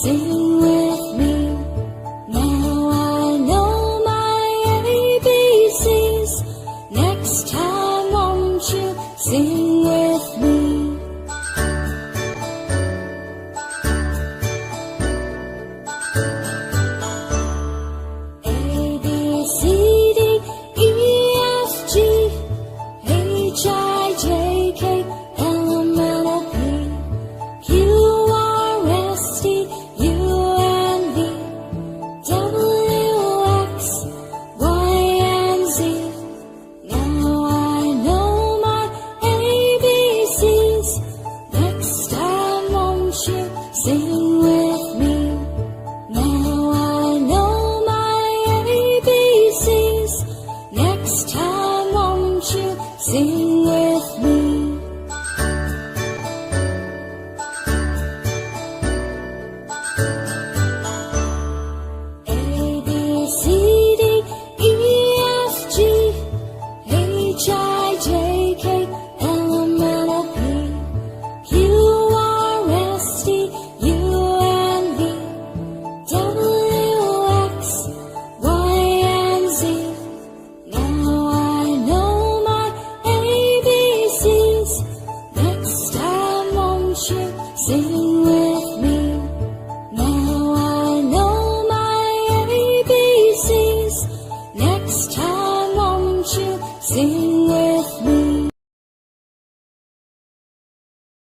Sing with me. Now I know my ABCs. Next time won't you sing with me? A, B, C, D, E, F, G, H, I, J, K, L, M, N, O, P, Q, R, S, T, U, and V, W, X, Y, and Z. Now I know my ABCs. Next time won't you sing with me? Now I know my ABCs. Next time won't you sing with me? A, B, C, D, E, F, G, H, I, J, K, L, M, N, O, P, Q, R, S, T, U, and V, W, X, Y, and Z. Now I know my ABCs. Next time won't you sing with me? Now I know my ABCs. Next time won't you sing